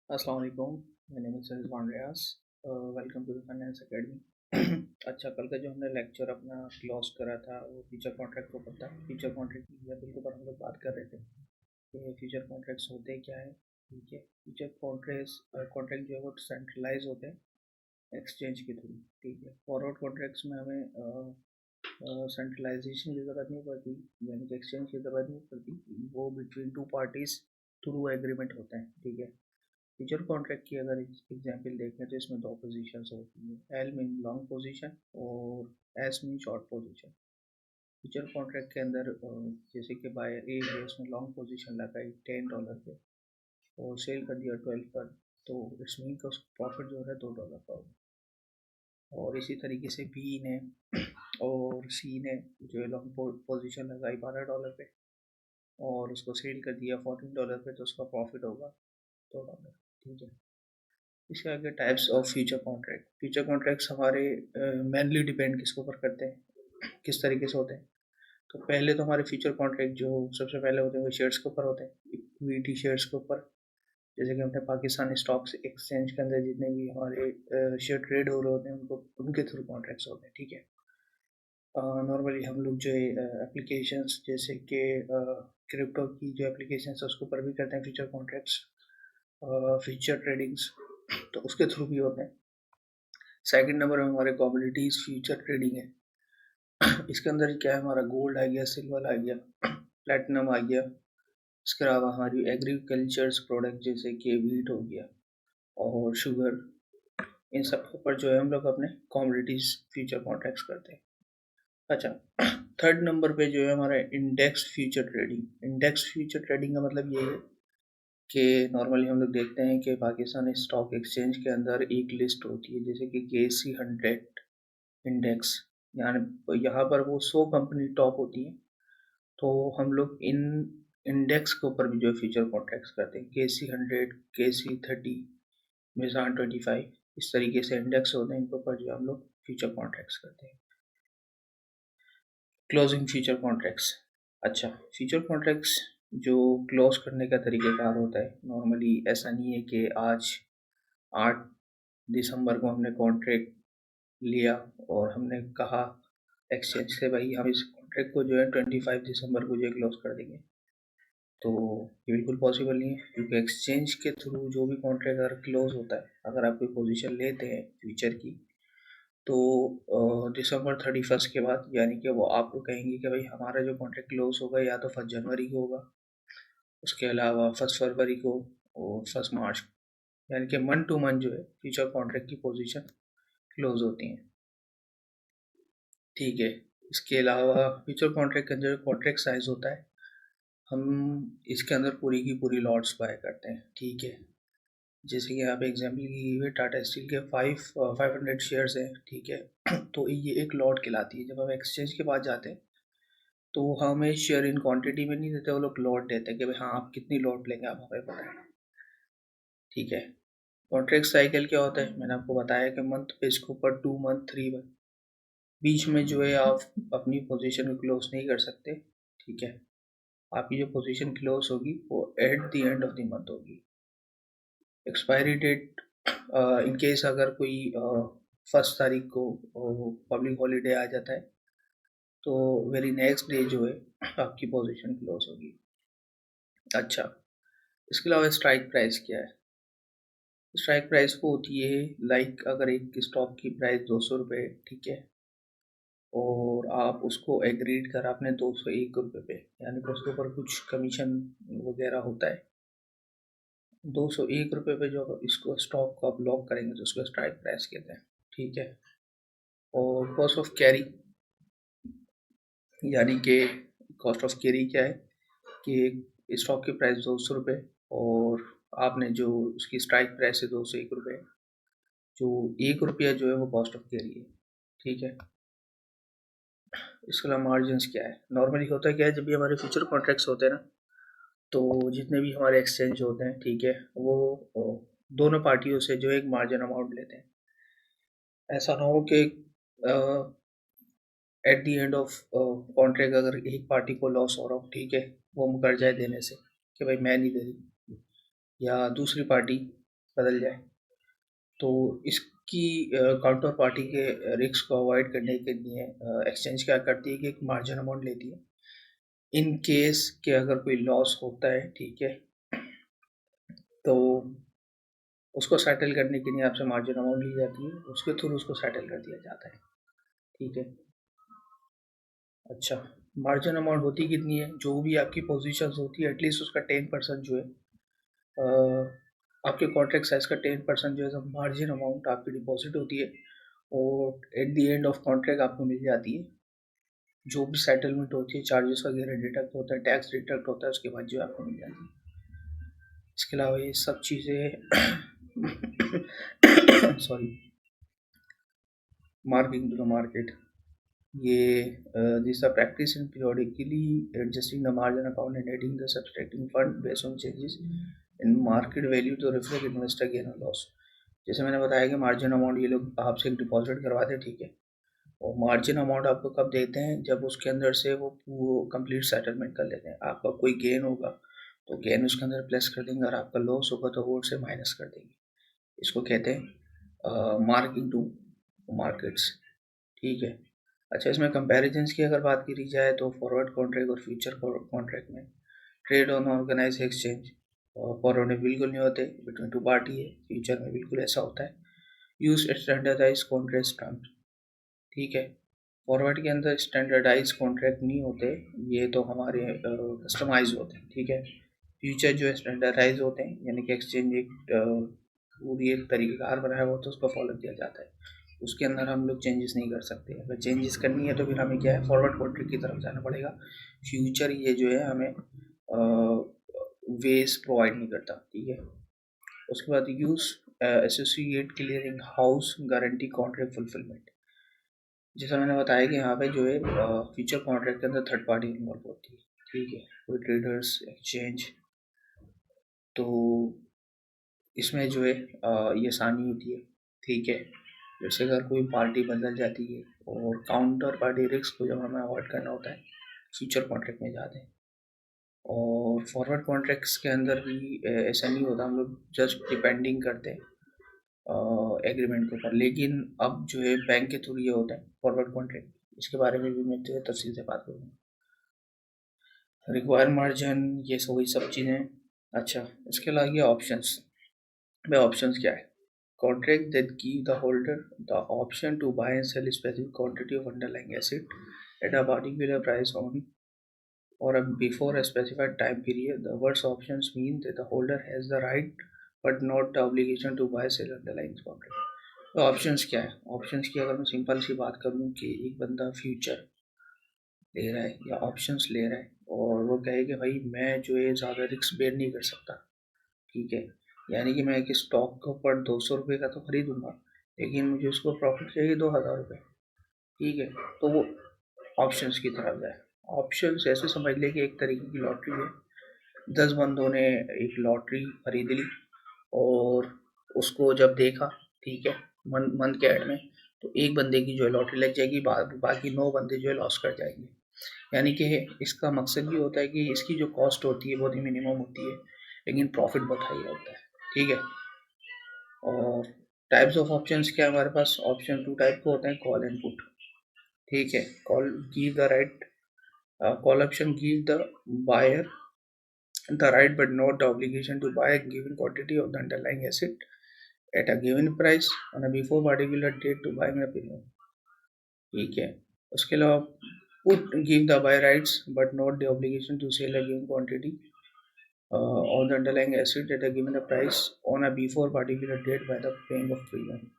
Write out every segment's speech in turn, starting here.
अस्सलाम वालेकुम। My name is Rizwan Riaz. Welcome to the finance academy. अच्छा, कल का जो हमने लेक्चर अपना क्लोज करा था वो फ्यूचर कॉन्ट्रैक्ट के ऊपर था। फ्यूचर कॉन्ट्रैक्ट की लेवल के ऊपर हम लोग बात कर रहे थे कि फ्यूचर कॉन्ट्रैक्ट्स होते क्या है। ठीक है, फ्यूचर कॉन्ट्रैक्ट जो है वो सेंट्रलाइज होते हैं एक्सचेंज के थ्रू। ठीक है, फॉरवर्ड कॉन्ट्रैक्ट्स में हमें सेंट्रलाइजेशन की ज़रूरत नहीं पड़ती, यानी कि एक्सचेंज की ज़रूरत नहीं पड़ती। वो between two parties through agreement होते हैं। ठीक है, फ्यूचर कॉन्ट्रैक्ट की अगर एग्जांपल देखें तो इसमें दो पोजीशंस होती हैं। एल मीन लॉन्ग पोजीशन और S mean short position. Future contract के अंदर जैसे कि बायर ए है, उसने लॉन्ग पोजीशन लगाई $10 पे और सेल कर दिया 12 पर, तो इट्स मीन का उसका प्रॉफिट जो है $2 का होगा। और इसी तरीके से बी ने और सी ने जो है लॉन्ग पोजीशन लगाई $12 पे और उसको सेल कर दिया $14 पे, तो उसका प्रॉफिट होगा $2। ठीक है, इसके आगे types of future contract. Future contracts हमारे मेनली डिपेंड किसके ऊपर करते हैं, किस तरीके से होते हैं। तो पहले तो हमारे फ्यूचर कॉन्ट्रैक्ट जो सबसे पहले होते हैं वो शेयर्स के ऊपर होते हैं, इक्विटी शेयर्स के ऊपर। जैसे कि हमने पाकिस्तानी स्टॉक्स एक्सचेंज के अंदर जितने भी हमारे शेयर ट्रेड हो रहे होते हैं उनको उनके थ्रू कॉन्ट्रैक्ट्स होते हैं। ठीक है, नॉर्मली हम लोग जो है एप्लीकेशंस जैसे कि क्रिप्टो की जो एप्लीकेशंस है उसके ऊपर भी करते हैं फ्यूचर कॉन्ट्रैक्ट्स, फ्यूचर ट्रेडिंग्स, तो उसके थ्रू भी होते हैं। सेकंड नंबर में हमारे कमोडिटीज फ्यूचर ट्रेडिंग है। इसके अंदर क्या है, हमारा गोल्ड आ गया, सिल्वर आ गया, प्लेटिनम आ गया। इसके अलावा हमारी एग्रीकल्चर्स प्रोडक्ट जैसे कि वीट हो गया और शुगर, इन सब के ऊपर जो है हम लोग अपने कमोडिटीज फ्यूचर कॉन्ट्रैक्ट्स करते हैं। अच्छा, थर्ड नंबर पे जो है हमारा index future trading. Index future trading का मतलब ये है कि नॉर्मली हम लोग देखते हैं कि पाकिस्तानी स्टॉक एक्सचेंज के अंदर एक लिस्ट होती है जैसे कि KC 100 इंडेक्स, यानी यहाँ पर वो 100 कंपनी टॉप होती हैं। तो हम लोग इन इंडेक्स के ऊपर भी जो है फ्यूचर कॉन्ट्रैक्ट्स करते हैं। KC 100, KC 30, मिज़ान 25, इस तरीके से इंडेक्स होते हैं, इनके ऊपर जो हम लोग फ्यूचर कॉन्ट्रैक्ट्स करते हैं। Closing future contracts. अच्छा, फ्यूचर कॉन्ट्रैक्ट्स जो क्लोज करने का तरीक़ेकार होता है, नॉर्मली ऐसा नहीं है कि आज 8 दिसंबर को हमने कॉन्ट्रैक्ट लिया और हमने कहा एक्सचेंज से भाई हम इस कॉन्ट्रैक्ट को जो है 25 दिसंबर को जो है क्लोज कर देंगे। तो ये बिल्कुल पॉसिबल नहीं है, क्योंकि एक्सचेंज के थ्रू जो भी कॉन्ट्रैक्ट अगर क्लोज होता है, अगर आप कोई पोजीशन लेते हैं फ्यूचर की, तो दिसंबर 31 के बाद, यानी कि वो आपको कहेंगे कि भाई हमारा जो कॉन्ट्रैक्ट क्लोज होगा या तो 1 जनवरी को होगा, उसके अलावा 1 फरवरी को और 1 मार्च को, यानी कि मंथ टू मंथ जो है फ्यूचर कॉन्ट्रैक्ट की पोजीशन क्लोज होती हैं। ठीक है, इसके अलावा फ्यूचर कॉन्ट्रैक्ट के अंदर कॉन्ट्रैक्ट साइज होता है, हम इसके अंदर पूरी की पूरी लॉट्स बाय करते हैं। ठीक है, जैसे कि यहाँ पे एग्जाम्पल की हुई टाटा स्टील के 500 शेयर्स हैं। ठीक है, तो ये एक लॉट कहलाती है। जब हम एक्सचेंज के पास जाते हैं तो वो हमें शेयर इन क्वांटिटी में नहीं देते, वो लोग लॉट देते हैं कि भाई हाँ आप कितनी लॉट लेंगे आप हमें बताएं। ठीक है, कॉन्ट्रैक्ट साइकिल क्या होता है, मैंने आपको बताया कि मंथ पे इसके ऊपर 2 मंथ 3 मंथ, बीच में जो है आप अपनी पोजीशन को क्लोज नहीं कर सकते। ठीक है, आपकी जो पोजीशन क्लोज होगी वो at the end of the month होगी। एक्सपायरी डेट, इन केस अगर कोई 1 तारीख को पब्लिक हॉलीडे आ जाता है तो वेरी नेक्स्ट डे जो है आपकी पोजीशन क्लोज होगी। अच्छा, इसके अलावा स्ट्राइक प्राइस क्या है। स्ट्राइक प्राइस वो होती है, लाइक अगर एक स्टॉक की प्राइस 200 रुपये, ठीक है, और आप उसको एग्रीड कर आपने 201 रुपये पे, यानी कि उसके ऊपर कुछ कमीशन वगैरह होता है। 201 रुपये पे जो इसको स्टॉक को आप लॉक करेंगे तो उसको स्ट्राइक प्राइस कहते हैं। ठीक है, और कॉस्ट ऑफ कैरी, यानी कि कॉस्ट ऑफ कैरी क्या है कि स्टॉक की प्राइस 200 रुपये और आपने जो उसकी स्ट्राइक प्राइस है 201 रुपये, जो 1 रुपया जो है वो कॉस्ट ऑफ कैरी है। ठीक है, इसके अलावा मार्जिन क्या है। नॉर्मली होता क्या है, जब भी हमारे फ्यूचर कॉन्ट्रैक्ट्स होते हैं ना, तो जितने भी हमारे एक्सचेंज होते हैं, ठीक है, वो दोनों पार्टियों से जो एक मार्जिन अमाउंट लेते हैं। ऐसा ना हो कि at the end of contract अगर एक पार्टी को लॉस हो रहा हो, ठीक है, वो मुकर जाए देने से कि भाई मैं नहीं दे रही, या दूसरी पार्टी बदल जाए। तो इसकी काउंटर पार्टी के रिस्क को अवॉइड करने के लिए एक्सचेंज क्या करती है कि एक मार्जिन अमाउंट लेती है इन केस कि अगर कोई लॉस होता है, ठीक है, तो उसको सेटल करने के लिए आपसे मार्जिन अमाउंट ली जाती है, उसके थ्रू उसको सेटल कर दिया जाता है, ठीक है। अच्छा, मार्जिन अमाउंट होती कितनी है? जो भी आपकी पोजीशंस होती है एटलीस्ट उसका 10% जो है आपके कॉन्ट्रैक्ट साइज का 10% जो है मार्जिन अमाउंट आपकी डिपॉजिट होती है, और at the end of contract आपको मिल जाती है। जो भी सेटलमेंट होती है, चार्जेस वगैरह डिडक्ट होता है, टैक्स डिडक्ट होता है, उसके बाद जो आपको मिल जाती है। इसके अलावा ये सब चीज़ें sorry, marking to the market, ये this are practice in periodically adjusting the margin account and adding the subtracting fund based on changes in market value to reflect investor gain or loss। जैसे मैंने बताया कि margin amount ये लोग आपसे एक deposit करवाते हैं, ठीक है, और मार्जिन अमाउंट आपको कब देते हैं? जब उसके अंदर से वो कंप्लीट सेटलमेंट कर लेते हैं। आपका कोई गेन होगा तो गेन उसके अंदर प्लस कर देंगे, और आपका लॉस होगा तो वो से माइनस कर देंगे। इसको कहते हैं मार्किंग टू मार्केट्स, ठीक है। अच्छा, इसमें कंपैरिजंस की अगर बात करी जाए तो फॉरवर्ड कॉन्ट्रैक्ट और फ्यूचर कॉन्ट्रैक्ट में ट्रेड ऑन ऑर्गेनाइज एक्सचेंज, और फॉरवर्ड में बिल्कुल नहीं होते, बिटवीन टू पार्टी है। फ्यूचर में बिल्कुल ऐसा होता है, यूज स्टैंडर्डाइज कॉन्ट्रैक्ट टर्म्स, ठीक है। फॉरवर्ड के अंदर स्टैंडर्डाइज कॉन्ट्रैक्ट नहीं होते, ये तो हमारे कस्टमाइज होते हैं, ठीक है। फ्यूचर जो है स्टैंडर्डाइज होते हैं, यानी कि एक्सचेंज एक पूरी एक तरीक़ेकार बनाया हुआ तो उसको फॉलो किया जाता है, उसके अंदर हम लोग चेंजेस नहीं कर सकते। अगर चेंजेस करनी है तो फिर हमें क्या है, फॉरवर्ड कॉन्ट्रैक्ट की तरफ जाना पड़ेगा। फ्यूचर ये जो है हमें वेज प्रोवाइड नहीं करता, ठीक है। उसके बाद use associate clearing house guarantee contract fulfilment. जैसा मैंने बताया कि यहाँ पे जो है फ्यूचर कॉन्ट्रैक्ट के अंदर थर्ड पार्टी इन्वॉल्व होती है, ठीक है, कोई ट्रेडर्स, एक्सचेंज। तो इसमें जो है ये आसानी होती है, ठीक है। जैसे अगर कोई पार्टी बदल जाती है और काउंटर पार्टी रिस्क को जब हमें अवॉइड करना होता है, फ्यूचर कॉन्ट्रैक्ट में जाते हैं। और फॉरवर्ड कॉन्ट्रैक्ट्स के अंदर भी ऐसा नहीं होता, हम लोग जस्ट डिपेंडिंग करते हैं एग्रीमेंट के ऊपर। लेकिन अब जो है बैंक के थ्रू ये होता है फॉरवर्ड कॉन्ट्रैक्ट, इसके बारे में भी मैं तफसील से बात करूँगा। रिक्वायर मार्जिन, ये सब चीज़ें। अच्छा, इसके अलावा ये ऑप्शंस में, ऑप्शंस क्या है? Contract that give the holder the option to buy and sell specific quantity of underlying asset at a particular price on or before a specified time period. The words options mean that the holder has the right but not the obligation to buy sell underlying contract। तो options क्या है? Options की अगर मैं simple सी बात करूँ कि एक बंदा फ्यूचर ले रहा है या ऑप्शंस ले रहा है, और वो कहे कि भाई मैं जो है ज़्यादा रिस्क बेयर नहीं कर सकता, ठीक है, यानी कि मैं एक स्टॉक के ऊपर 200 रुपये का तो खरीदूंगा, लेकिन मुझे उसको प्रॉफिट चाहिए 2000 रुपये, ठीक है, तो वो ऑप्शंस की तरफ जाए। ऑप्शंस ऐसे समझ ले कि एक तरीके की लॉटरी है। 10 बंदों ने एक लॉटरी खरीद ली, और उसको जब देखा, ठीक है, मंथ के एंड में, तो एक बंदे की जो है लॉटरी लग जाएगी, बाकी 9 बंदे जो है लॉस कर जाएंगे। यानी कि इसका मकसद ये होता है कि इसकी जो कॉस्ट होती है बहुत ही मिनिमम होती है, लेकिन प्रॉफिट बहुत हाई होता है, ठीक है। और टाइप्स ऑफ ऑप्शंस क्या है हमारे पास? ऑप्शन 2 टाइप के होते हैं, कॉल एंड पुट, ठीक है। Call give the right, call option gives the buyer the right but not the obligation to buy a given quantity of the underlying asset at a given price on a before particular date to buy a premium, ठीक है। उसके अलावा put give the buyer rights but not the obligation to sell a given quantity of the underlying asset at a given price on a before particular date by the paying of premium।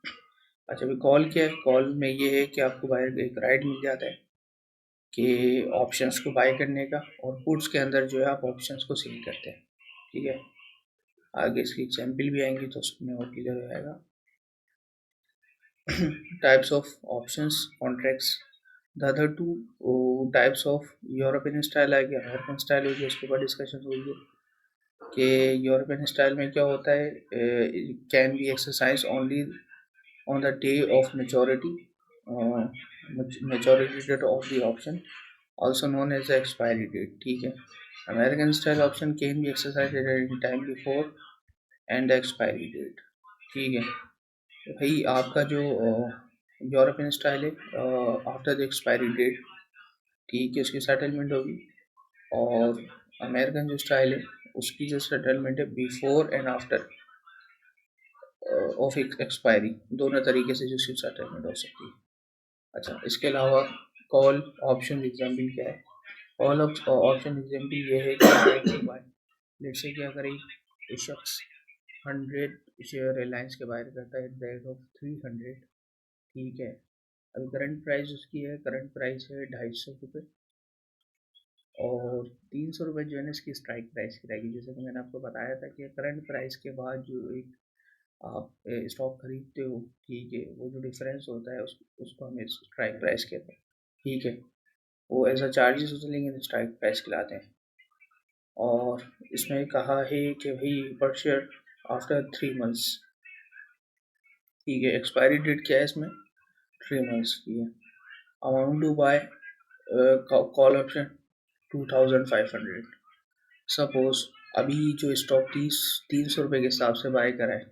अच्छा, अभी call क्या है? Call में ये है कि आपको buyer एक राइट मिल जाता है कि ऑप्शंस को बाय करने का, और पुट्स के अंदर जो है आप ऑप्शंस को सेल करते हैं, ठीक है। आगे इसकी एग्जाम्पल भी आएंगी तो उसमें और क्लियर हो जाएगा। Types of options contracts, the other two types of European style आ गया, अमेरिकन स्टाइल हो गया, उसके बाद डिस्कशन हुई है कि यूरोपियन स्टाइल में क्या होता है, can be exercise only on the day of maturity, maturity date of the option also known as the expiry date, ठीक है। American style option can be exercised at any time before and the expiry date। ठीक है। तो भाई आपका जो European style है, after the expiry date, ठीक है, उसकी सेटलमेंट होगी। और अमेरिकन जो स्टाइल है उसकी जो सेटलमेंट है before and after of expiry, दोनों तरीके से जो उसकी सेटलमेंट हो सकती है। अच्छा, इसके अलावा कॉल ऑप्शन एग्जाम्पल क्या है? कॉल ऑप्शन एग्जाम्पल ये है कि लेट्स से कि अगर एक शख्स 100 शेयर रिलायंस के बायर करता है एट द रेट ऑफ 300, ठीक है। अभी करंट प्राइस उसकी है, करंट प्राइस है 250 रुपये, और 300 रुपये जो है ना इसकी स्ट्राइक प्राइस की रहेगी। जैसे कि मैंने आपको बताया था कि करंट प्राइस के बाद जो एक आप स्टॉक खरीदते हो, ठीक है, वो जो डिफरेंस होता है उसको हम स्ट्राइक प्राइस कहते हैं, ठीक है। वो एज अ चार्जेस उसे लेंगे तो स्ट्राइक प्राइस खिलाते हैं। और इसमें कहा है कि भाई पर शेयर आफ्टर 3 मंथ्स, ठीक है। एक्सपायरी डेट क्या है इसमें? 3 मंथ्स की है। Amount to buy call option 2500। Suppose अभी जो स्टॉक 300 रुपये के हिसाब से बाय करा है,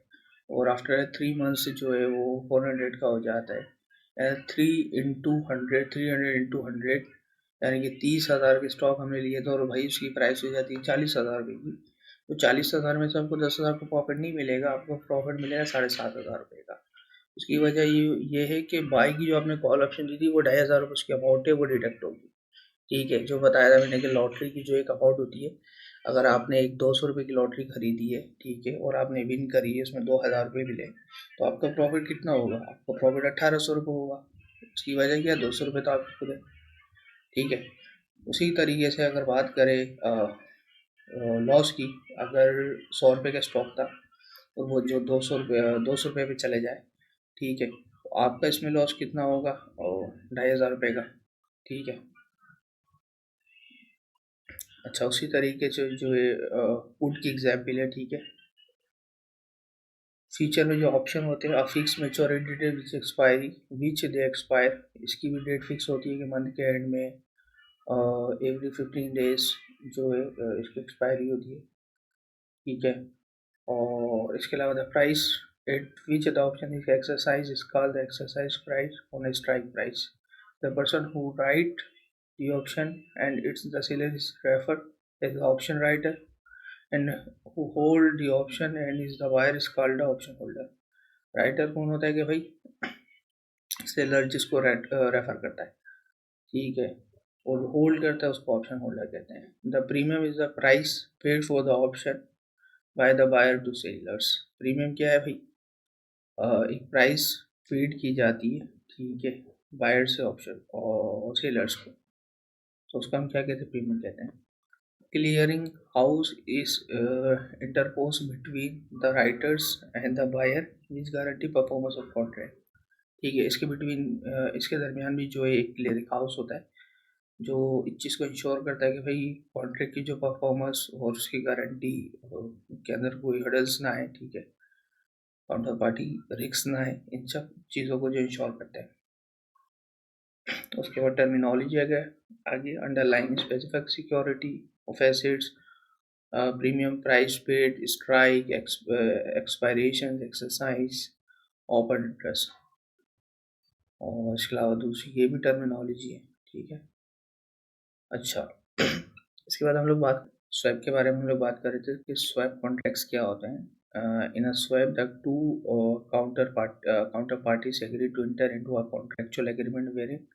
और आफ्टर 3 मंथ्स जो है वो 400 का हो जाता है। 3 इंटू 100, 300 इंटू 100, यानी कि 30,000 के स्टॉक हमने लिए थे, और भाई उसकी प्राइस हो जाती है 40,000 रुपये की। तो 40,000 में से आपको 10,000 का प्रॉफिट नहीं मिलेगा, आपको प्रॉफिट मिलेगा 7,500 रुपये का। उसकी वजह ये है कि बाई की जो आपने कॉल ऑप्शन दी थी वो 2,500 रुपये उसकी अमाउंट है, वो डिडक्ट होगी, ठीक है। जो बताया था मैंने कि लॉटरी की जो एक अमाउंट होती है, अगर आपने एक 200 रुपये की लॉटरी खरीदी है, ठीक है, और आपने विन करी है, उसमें 2,000 रुपये मिले, तो आपका प्रॉफिट कितना होगा? आपका प्रॉफिट 1,800 रुपये होगा। उसकी वजह क्या? 200 रुपये तो आपके खुद है, ठीक है। उसी तरीके से अगर बात करें लॉस की, अगर 100 रुपये का स्टॉक था और वो जो 200 रुपये पे चले जाए, ठीक है, तो आपका इसमें लॉस कितना होगा? और 2,500 रुपये का, ठीक है। अच्छा, उसी तरीके से जो है पुट की एग्जाम्पल है, ठीक है। फ्यूचर में जो ऑप्शन होते हैं, फिक्स मेच्योरिटी डेट विच एक्सपायरी विच दे एक्सपायर, इसकी भी डेट फिक्स होती है कि मंथ के एंड में एवरी 15 डेज जो है इसकी एक्सपायरी होती है, ठीक है। और इसके अलावा the price at which the option is exercise is called the exercise price on A strike price. The person who right the option and it's the seller is referred as the option writer, and who hold the option and is the buyer is called the option holder। Writer कौन होता है? कि भाई seller जिसको refer करता है, ठीक है, और होल्ड करता है उसको ऑप्शन होल्डर कहते हैं। The premium is the price paid for the option by the buyer to sellers. Premium क्या है भाई? एक प्राइस पेड की जाती है, ठीक है, बायर से ऑप्शन और सेलर्स को, तो उसका हम क्या कहते हैं? प्रीमियम कहते हैं। Clearing house is interposed between the writers and the buyer which guarantee performance of contract, ठीक है। इसके बिटवीन इसके दरमियान भी जो है एक क्लियरिंग हाउस होता है, जो इस चीज़ को इंश्योर करता है कि भाई कॉन्ट्रैक्ट की जो परफॉर्मेंस और उसकी गारंटी के अंदर कोई हडल्स ना आए, ठीक है, काउंटर पार्टी रिस्क ना आए, इन सब चीज़ों को जो इंश्योर करता है। तो उसके बाद टर्मिनोलॉजी आगे underline specific security of assets, premium price paid, strike, expiration, exercise, open interest, और इसके अलावा दूसरी ये भी टर्मिनोलॉजी है, ठीक है। अच्छा, इसके बाद हम लोग बात स्वैप के बारे में हम लोग बात कर रहे थे कि स्वैप कॉन्ट्रैक्ट्स क्या होते हैं। In a swap the two counter parties agree to enter into a contractual agreement wherein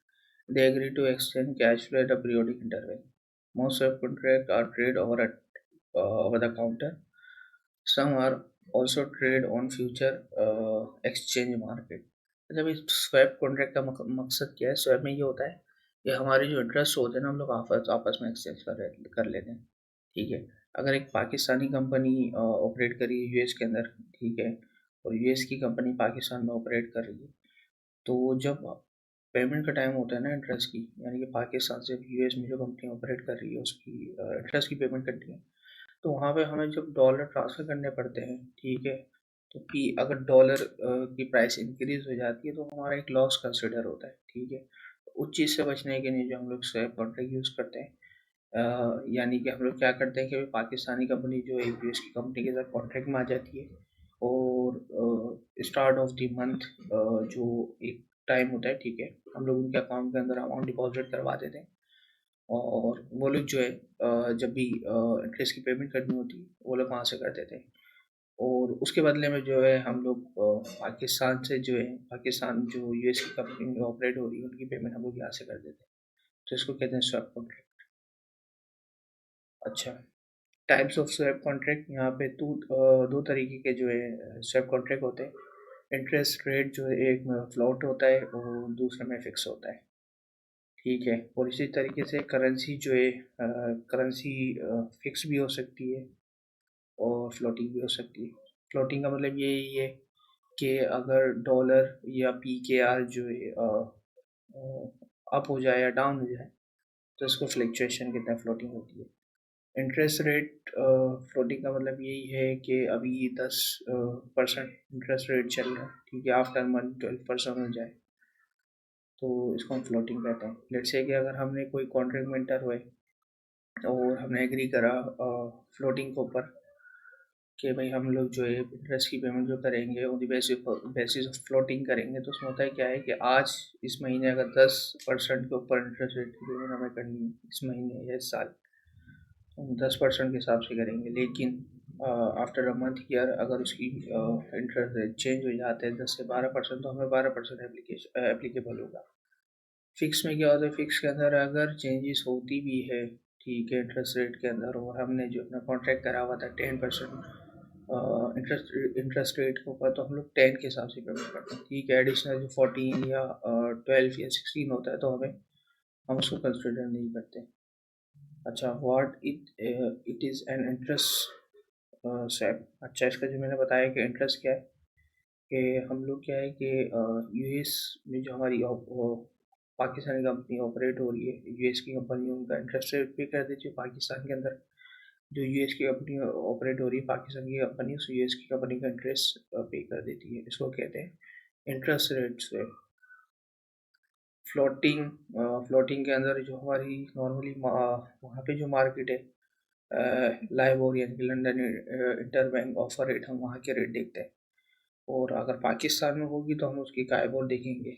they agree to exchange cash flow at a periodic interval. Most swap contracts are traded over the counter. Some are also traded on future exchange market. जब इस swap contract का मकसद क्या है? Swap में ये होता है कि हमारे जो इंटरेस्ट होते हैं ना, हम लोग आपस आपस में एक्सचेंज कर लेते हैं, ठीक है। अगर एक पाकिस्तानी कंपनी ऑपरेट कर रही है यूएस के अंदर, ठीक है, और यूएस की कंपनी पाकिस्तान में ऑपरेट कर रही है, तो जब पेमेंट का टाइम होता है ना इंटरेस्ट की, यानी कि पाकिस्तान से यूएस में जो कंपनी ऑपरेट कर रही है उसकी इंटरेस्ट की पेमेंट करनी है, तो वहाँ पे हमें जब डॉलर ट्रांसफ़र करने पड़ते हैं, ठीक है, तो पी अगर डॉलर की प्राइस इंक्रीज हो जाती है तो हमारा एक लॉस कंसिडर होता है, ठीक है। उस चीज़ से बचने के लिए जो हम लोग स्वैप कॉन्ट्रैक्ट यूज़ करते हैं, यानी कि हम लोग क्या करते हैं कि पाकिस्तानी कंपनी जो है यूएस की कंपनी के साथ कॉन्ट्रैक्ट में आ जाती है, और और स्टार्ट ऑफ द मंथ जो एक टाइम होता है, ठीक है, हम लोग उनके अकाउंट के अंदर अमाउंट डिपॉजिट करवा देते हैं और वो लोग जो है जब भी इंटरेस्ट की पेमेंट करनी होती है वो लोग वहाँ से कर देते हैं और उसके बदले में जो है हम लोग पाकिस्तान से जो है, पाकिस्तान जो यूएस की कंपनी ऑपरेट हो रही है उनकी पेमेंट हम लोग यहाँ से कर देते हैं। तो इसको कहते हैं स्वैप कॉन्ट्रैक्ट। अच्छा, टाइप्स ऑफ स्वैप कॉन्ट्रैक्ट यहाँ पे दो तरीके के जो है स्वैप कॉन्ट्रैक्ट होते हैं। इंटरेस्ट रेट जो है एक में फ्लोट होता है और दूसरे में फिक्स होता है, ठीक है। और इसी तरीके से करेंसी जो है, करेंसी फिक्स भी हो सकती है और फ्लोटिंग भी हो सकती है। फ्लोटिंग का मतलब यही है कि अगर डॉलर या PKR जो है अप हो जाए या डाउन हो जाए तो इसको फ्लक्चुएशन कहते हैं, फ्लोटिंग होती है। इंटरेस्ट रेट फ्लोटिंग का मतलब यही है कि अभी 10% इंटरेस्ट रेट चल रहा है, ठीक है, आफ्टर मंथ 12% हो जाए तो इसको हम फ्लोटिंग कहते हैं। लेट्स से कि अगर हमने कोई कॉन्ट्रैक्ट में एंटर हुए और हमने एग्री करा फ्लोटिंग के ऊपर कि भाई हम लोग जो है इंटरेस्ट की पेमेंट जो करेंगे वो बेसिस ऑफ फ्लोटिंग करेंगे, तो उसमें होता है क्या है कि आज इस महीने अगर 10% के ऊपर इंटरेस्ट रेट की पेमेंट हमें करनी है इस महीने या इस साल, तो हम 10% के हिसाब से करेंगे। लेकिन आफ्टर अ मंथ ईयर अगर उसकी इंटरेस्ट रेट चेंज हो जाते हैं 10 से 12%, तो हमें 12% एप्लीकेबल होगा। फिक्स में क्या होता है, फिक्स के अंदर अगर चेंजेस होती भी है, ठीक है, इंटरेस्ट रेट के अंदर, और हमने जो अपना कॉन्ट्रैक्ट करा हुआ था 10% इंटरेस्ट रेट के ऊपर, तो हम लोग 10 के हिसाब से पेमेंट करते हैं, ठीक है। एडिशनल जो 14 या 12 या 16 होता है तो हम उसको कंसिडर नहीं करते। अच्छा, what it is an interest swap. अच्छा, इसका जो मैंने बताया कि इंटरेस्ट क्या है, कि हम लोग क्या है कि यूएस में जो हमारी पाकिस्तानी कंपनी ऑपरेट हो रही है, यूएस की कंपनी उनका इंटरेस्ट रेट पे कर देती है पाकिस्तान के अंदर। जो यूएस की कंपनी ऑपरेट हो रही है पाकिस्तान की कंपनी, उस यूएस की कंपनी का इंटरेस्ट पे कर देती है, इसको कहते हैं इंटरेस्ट रेट से। फ्लोटिंग, फ्लोटिंग के अंदर जो हमारी नॉर्मली वहाँ पे जो मार्केट है लाइबोर यानी कि लंदन इंटरबैंक ऑफर रेट, हम वहाँ के रेट देखते हैं। और अगर पाकिस्तान में होगी तो हम उसकी काइबोर देखेंगे,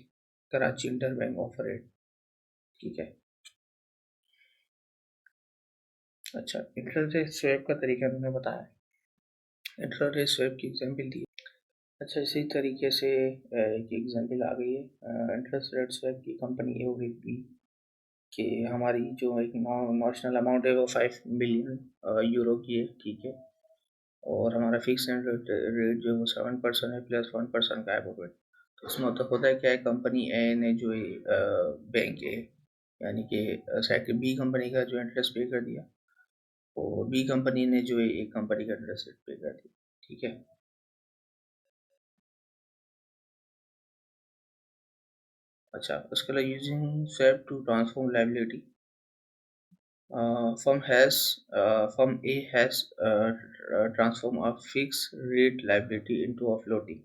कराची इंटरबैंक ऑफर रेट, ठीक है। अच्छा, इंटरेस्ट रेट स्वैप का तरीका मैंने बताया, इंटरेस्ट रेट स्वैप की एग्जाम्पल दी। अच्छा, इसी तरीके से एक एग्जाम्पल आ गई है इंटरेस्ट रेट स्वैप की। कंपनी ए हो गई कि हमारी जो एक नॉशनल अमाउंट है वो 5 मिलियन यूरो की है, ठीक है, और हमारा फिक्स रेट जो है वो 7% है प्लस 1% का है रेट। तो इसमें होता है क्या है, कंपनी ए ने जो है बैंक है यानी कि सेकंड बी कंपनी का जो इंटरेस्ट पे कर दिया और बी कंपनी ने जो है एक कंपनी का इंटरेस्ट पे कर दिया, ठीक है। अच्छा, उसके लिए using swap to transform liability, firm has firm A has transform a fixed rate liability into a floating।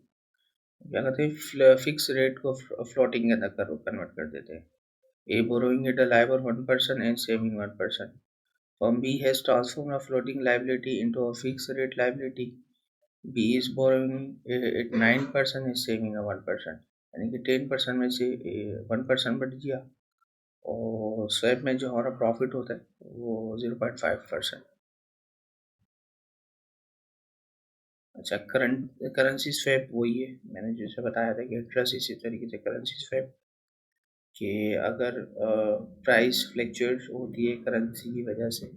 क्या कहते हैं, फिक्स रेट को फ्लोटिंग के अंदर कन्वर्ट कर देते हैं। ए borrowing eight a LIBOR 1% and saving 1%। Firm B has transformed a floating liability into a fixed rate liability। B is borrowing at 9% and saving a 1%, यानी कि 10% में से 1% बढ़ गया और स्वैप में जो हमारा प्रॉफिट होता है वो 0.5%। अच्छा, करंट करेंसी स्वैप वही है मैंने जैसे बताया था कि इंटरेस्ट इसी तरीके से करेंसी स्वैप कि अगर प्राइस फ्लक्चुएट होती है करेंसी की वजह से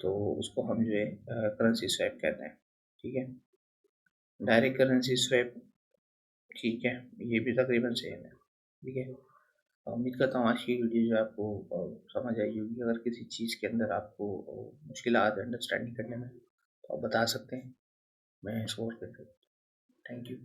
तो उसको हम जो है करेंसी स्वैप कहते हैं, ठीक है। डायरेक्ट करेंसी स्वैप, ठीक है, ये भी तकरीबन सेम है, ठीक है। उम्मीद करता हूँ आज की वीडियो जो आपको समझ आई होगी। अगर किसी चीज़ के अंदर आपको मुश्किल आती है अंडरस्टैंडिंग करने में तो आप बता सकते हैं, मैं इसको और कर सकता हूँ। Thank you.